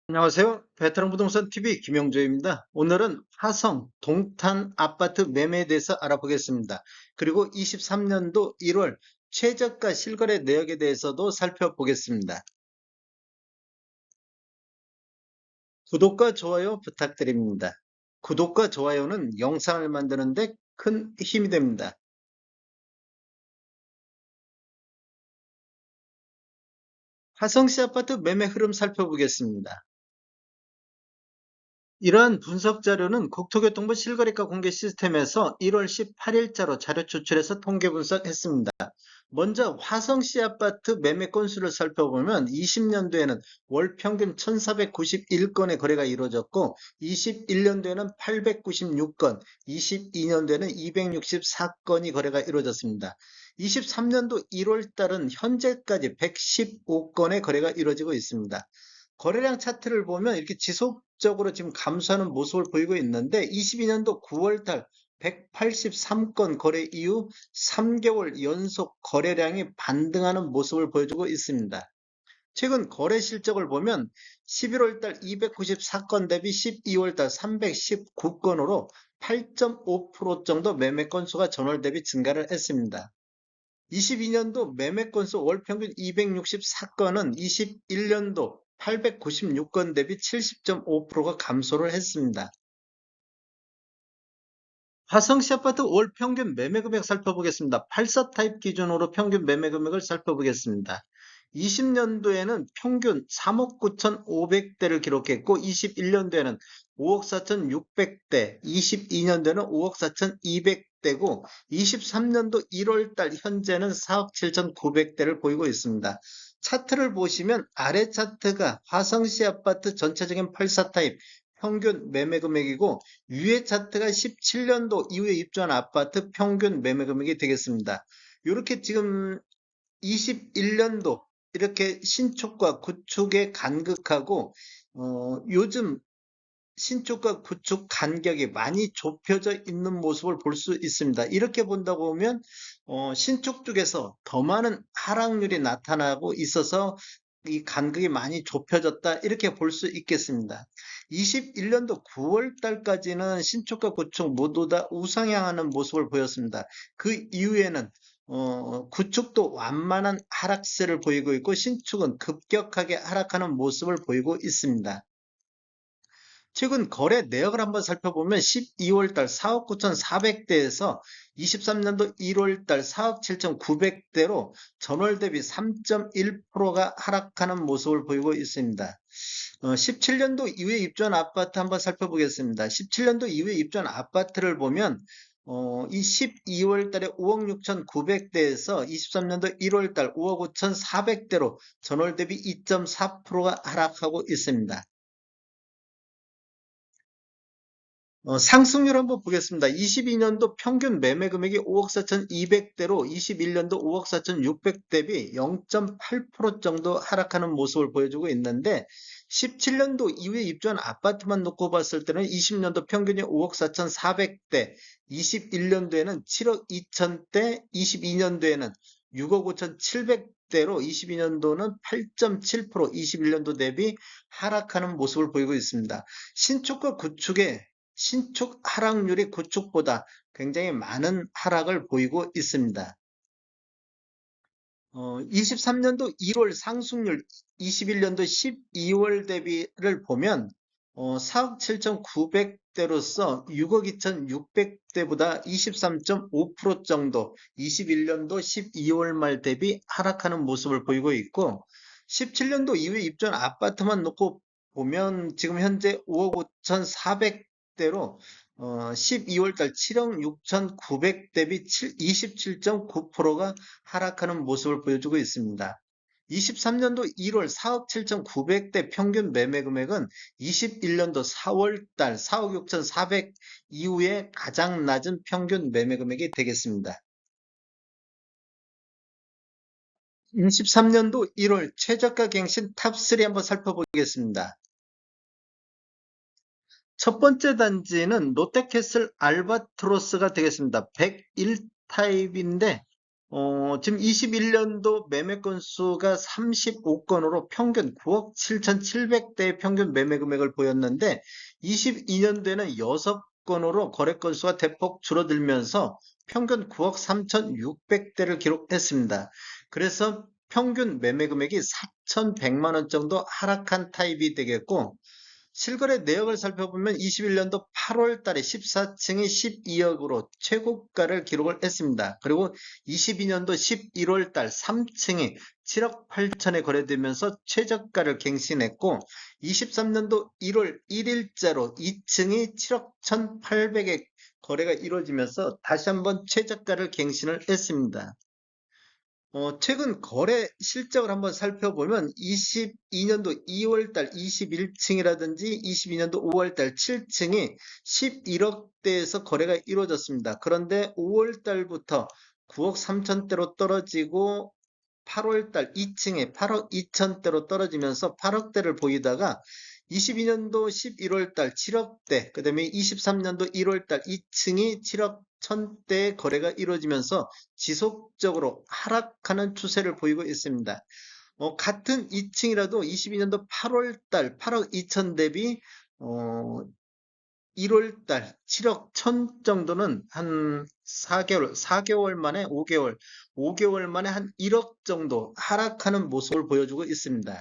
안녕하세요. 베테랑 부동산 TV 김영조입니다. 오늘은 화성 동탄 아파트 매매에 대해서 알아보겠습니다. 그리고 23년도 1월 최저가 실거래 내역에 대해서도 살펴보겠습니다. 구독과 좋아요 부탁드립니다. 구독과 좋아요는 영상을 만드는데 큰 힘이 됩니다. 화성시 아파트 매매 흐름 살펴보겠습니다. 이러한 분석 자료는 국토교통부 실거래가 공개 시스템에서 1월 18일자로 자료 추출해서 통계 분석했습니다. 먼저 화성시 아파트 매매 건수를 살펴보면 20년도에는 월 평균 1491건의 거래가 이루어졌고 21년도에는 896건, 22년도에는 264건이 거래가 이루어졌습니다. 23년도 1월 달은 현재까지 115건의 거래가 이루어지고 있습니다. 거래량 차트를 보면 이렇게 지속적으로 지금 감소하는 모습을 보이고 있는데 22년도 9월 달 183건 거래 이후 3개월 연속 거래량이 반등하는 모습을 보여주고 있습니다. 최근 거래 실적을 보면 11월 달 294건 대비 12월 달 319건으로 8.5% 정도 매매 건수가 전월 대비 증가를 했습니다. 22년도 매매 건수 월 평균 264건은 21년도 896건 대비 70.5%가 감소를 했습니다. 화성시 아파트 월 평균 매매 금액 살펴보겠습니다. 84 타입 기준으로 평균 매매 금액을 살펴보겠습니다. 20년도에는 평균 3억 9,500대를 기록했고 21년도에는 5억 4,600대, 22년도에는 5억 4,200대고 23년도 1월달 현재는 4억 7,900대를 보이고 있습니다. 차트를 보시면 아래 차트가 화성시 아파트 전체적인 84 타입 평균 매매 금액이고 위에 차트가 17년도 이후에 입주한 아파트 평균 매매 금액이 되겠습니다. 이렇게 지금 21년도 이렇게 신축과 구축의 간극하고 요즘 신축과 구축 간격이 많이 좁혀져 있는 모습을 볼 수 있습니다. 이렇게 본다고 보면 신축 쪽에서 더 많은 하락률이 나타나고 있어서 이 간극이 많이 좁혀졌다 이렇게 볼 수 있겠습니다. 21년도 9월 달까지는 신축과 구축 모두 다 우상향하는 모습을 보였습니다. 그 이후에는 구축도 완만한 하락세를 보이고 있고 신축은 급격하게 하락하는 모습을 보이고 있습니다. 최근 거래 내역을 한번 살펴보면 12월 달 4억 9,400대에서 23년도 1월 달 4억 7,900대로 전월 대비 3.1%가 하락하는 모습을 보이고 있습니다. 17년도 이후에 입주한 아파트 한번 살펴보겠습니다. 17년도 이후에 입주한 아파트를 보면 이 12월 달에 5억 6,900대에서 23년도 1월 달 5억 5,400대로 전월 대비 2.4%가 하락하고 있습니다. 상승률 한번 보겠습니다. 22년도 평균 매매 금액이 5억 4,200대로 21년도 5억 4,600 대비 0.8% 정도 하락하는 모습을 보여주고 있는데 17년도 이후에 입주한 아파트만 놓고 봤을 때는 20년도 평균이 5억 4,400대, 21년도에는 7억 2천대, 22년도에는 6억 5,700대로 22년도는 8.7%, 21년도 대비 하락하는 모습을 보이고 있습니다. 신축과 구축의 신축 하락률이 구축보다 굉장히 많은 하락을 보이고 있습니다. 23년도 1월 상승률 21년도 12월 대비를 보면 4억 7,900대로서 6억 2,600대보다 23.5% 정도 21년도 12월 말 대비 하락하는 모습을 보이고 있고 17년도 이후에 입주한 아파트만 놓고 보면 지금 현재 5억 5,400대로 12월 달 7억 6,900 대비 27.9%가 하락하는 모습을 보여주고 있습니다. 23년도 1월 4억 7,900대 평균 매매 금액은 21년도 4월 달 4억 6,400 이후에 가장 낮은 평균 매매 금액이 되겠습니다. 23년도 1월 최저가 갱신 탑3 한번 살펴보겠습니다. 첫 번째 단지는 롯데캐슬 알바트로스가 되겠습니다. 101 타입인데 지금 21년도 매매 건수가 35건으로 평균 9억 7,700대의 평균 매매 금액을 보였는데 22년도에는 6건으로 거래 건수가 대폭 줄어들면서 평균 9억 3,600대를 기록했습니다. 그래서 평균 매매 금액이 4,100만 원 정도 하락한 타입이 되겠고, 실거래 내역을 살펴보면 21년도 8월 달에 14층이 12억으로 최고가를 기록을 했습니다. 그리고 22년도 11월 달 3층이 7억 8천에 거래되면서 최저가를 갱신했고, 23년도 1월 1일자로 2층이 7억 1,800에 거래가 이루어지면서 다시 한번 최저가를 갱신을 했습니다. 최근 거래 실적을 한번 살펴보면 22년도 2월달 21층이라든지 22년도 5월달 7층이 11억대에서 거래가 이루어졌습니다. 그런데 5월달부터 9억 3천대로 떨어지고 8월달 2층에 8억 2천대로 떨어지면서 8억대를 보이다가 22년도 11월달 7억대, 그 다음에 23년도 1월달 2층이 7억 1천대 거래가 이루어지면서 지속적으로 하락하는 추세를 보이고 있습니다. 같은 2층이라도 22년도 8월달 8억 2천 대비 1월달 7억 1천 정도는 한 4개월 만에 5개월 만에 한 1억 정도 하락하는 모습을 보여주고 있습니다.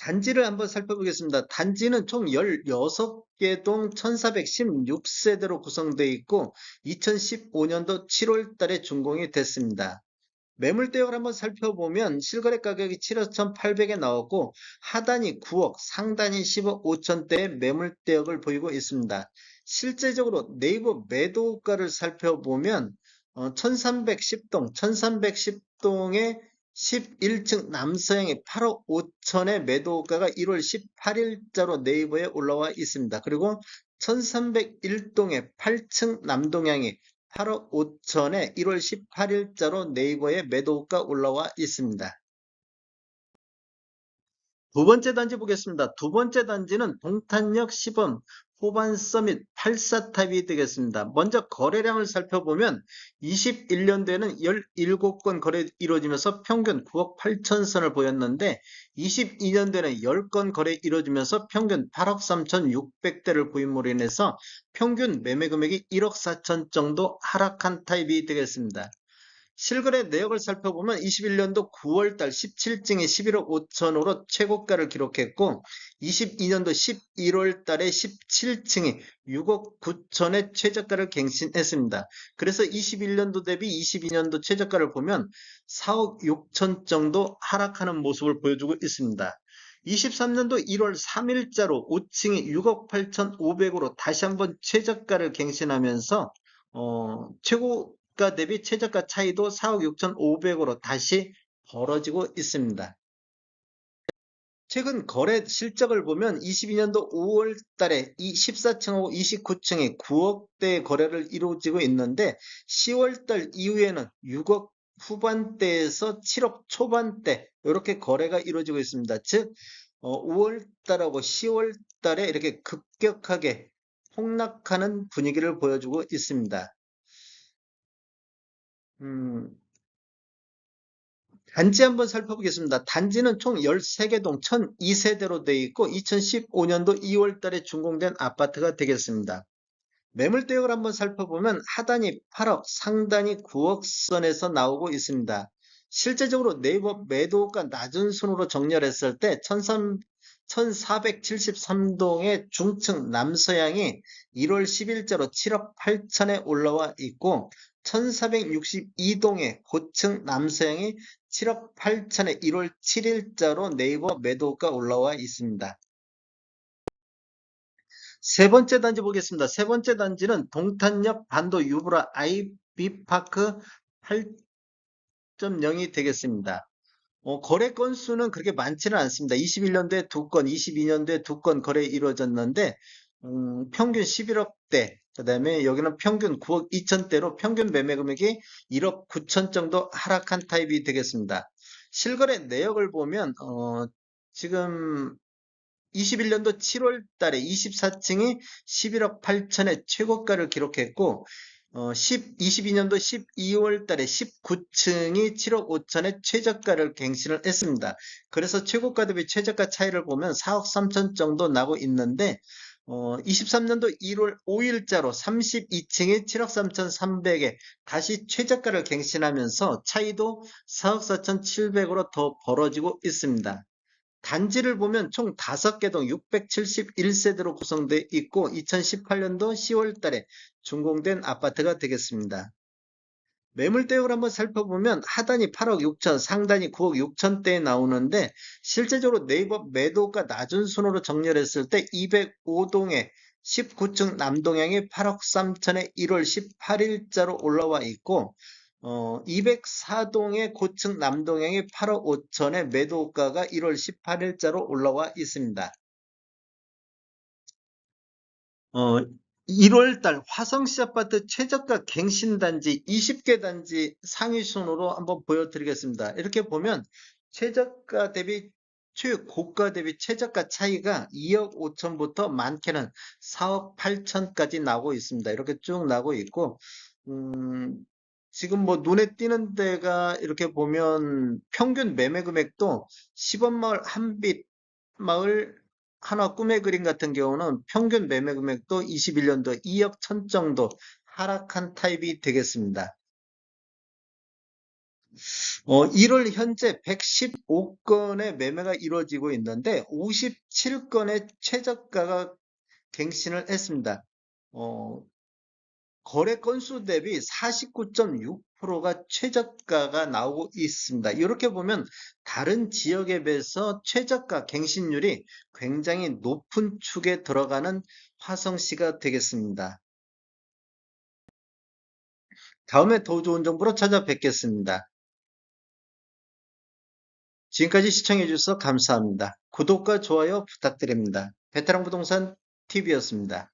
단지를 한번 살펴보겠습니다. 단지는 총 16개 동 1416세대로 구성되어 있고 2015년도 7월 달에 준공이 됐습니다. 매물대역을 한번 살펴보면 실거래 가격이 7억 1,800에 나왔고 하단이 9억, 상단이 10억 5천대의 매물대역을 보이고 있습니다. 실제적으로 네이버 매도가를 살펴보면 1310동, 1310동의 11층 남서향의 8억 5천의 매도가가 1월 18일자로 네이버에 올라와 있습니다. 그리고 1301동의 8층 남동향이 8억 5천에 1월 18일자로 네이버에 매도가 올라와 있습니다. 두 번째 단지 보겠습니다. 두 번째 단지는 동탄역 시범 호반 서밋 84타입이 되겠습니다. 먼저 거래량을 살펴보면 21년도에는 17건 거래 이루어지면서 평균 9억 8천 선을 보였는데 22년도에는 10건 거래 이루어지면서 평균 8억 3,600대를 보임으로 인해서 평균 매매 금액이 1억 4천 정도 하락한 타입이 되겠습니다. 실거래 내역을 살펴보면 21년도 9월달 17층이 11억 5천으로 최고가를 기록했고 22년도 11월달에 17층이 6억 9천의 최저가를 갱신했습니다. 그래서 21년도 대비 22년도 최저가를 보면 4억 6천 정도 하락하는 모습을 보여주고 있습니다. 23년도 1월 3일자로 5층이 6억 8천5백으로 다시 한번 최저가를 갱신하면서 최고가 대비 최저가 차이도 4억 6천5백으로 다시 벌어지고 있습니다. 최근 거래 실적을 보면 22년도 5월 달에 이 14층하고 29층에 9억대 거래를 이루어지고 있는데 10월 달 이후에는 6억 후반대에서 7억 초반대 이렇게 거래가 이루어지고 있습니다. 즉 5월 달하고 10월 달에 이렇게 급격하게 폭락하는 분위기를 보여주고 있습니다. 단지 한번 살펴보겠습니다. 단지는 총 13개 동 1002세대로 되어 있고 2015년도 2월 달에 준공된 아파트가 되겠습니다. 매물대역을 한번 살펴보면 하단이 8억, 상단이 9억 선에서 나오고 있습니다. 실제적으로 네이버 매도가 낮은 순으로 정렬했을 때 1473동의 중층 남서향이 1월 10일자로 7억 8천에 올라와 있고 1462동의 고층 남서향이 7억 8천에 1월 7일자로 네이버 매도가 올라와 있습니다. 세 번째 단지 보겠습니다. 세 번째 단지는 동탄역 반도 유브라 아이비파크 8.0이 되겠습니다. 거래 건수는 그렇게 많지는 않습니다. 21년도에 2건, 22년도에 2건 거래 이루어졌는데 평균 11억대, 그 다음에 여기는 평균 9억 2천대로 평균 매매 금액이 1억 9천 정도 하락한 타입이 되겠습니다. 실거래 내역을 보면 지금 21년도 7월 달에 24층이 11억 8천의 최고가를 기록했고 22년도 12월 달에 19층이 7억 5천에 최저가를 갱신을 했습니다. 그래서 최고가 대비 최저가 차이를 보면 4억 3천 정도 나고 있는데, 23년도 1월 5일자로 32층이 7억 3천 3백에 다시 최저가를 갱신하면서 차이도 4억 4천 7백으로 더 벌어지고 있습니다. 단지를 보면 총 5개 동 671세대로 구성되어 있고 2018년도 10월 달에 준공된 아파트가 되겠습니다. 매물대역을 한번 살펴보면 하단이 8억 6천, 상단이 9억 6천대에 나오는데 실제적으로 네이버 매도가 낮은 순으로 정렬했을 때 205동에 19층 남동향이 8억 3천에 1월 18일자로 올라와 있고 204동의 고층 남동향이 8억 5천에 매도가가 1월 18일자로 올라와 있습니다. 1월 달 화성시 아파트 최저가 갱신단지 20개 단지 상위 순으로 한번 보여드리겠습니다. 이렇게 보면 최저가 대비 최고가 대비 최저가 차이가 2억 5천부터 많게는 4억 8천까지 나오고 있습니다. 이렇게 쭉 나오고 있고, 음, 지금 뭐 눈에 띄는 데가 이렇게 보면 평균 매매 금액도 10원 마을 한빛 마을 하나 꿈의 그림 같은 경우는 평균 매매 금액도 21년도 2억 천 정도 하락한 타입이 되겠습니다. 1월 현재 115건의 매매가 이루어지고 있는데 57건의 최저가가 갱신을 했습니다. 어, 거래 건수 대비 49.6%가 최저가가 나오고 있습니다. 이렇게 보면 다른 지역에 비해서 최저가 갱신률이 굉장히 높은 축에 들어가는 화성시가 되겠습니다. 다음에 더 좋은 정보로 찾아뵙겠습니다. 지금까지 시청해주셔서 감사합니다. 구독과 좋아요 부탁드립니다. 베테랑 부동산 TV였습니다.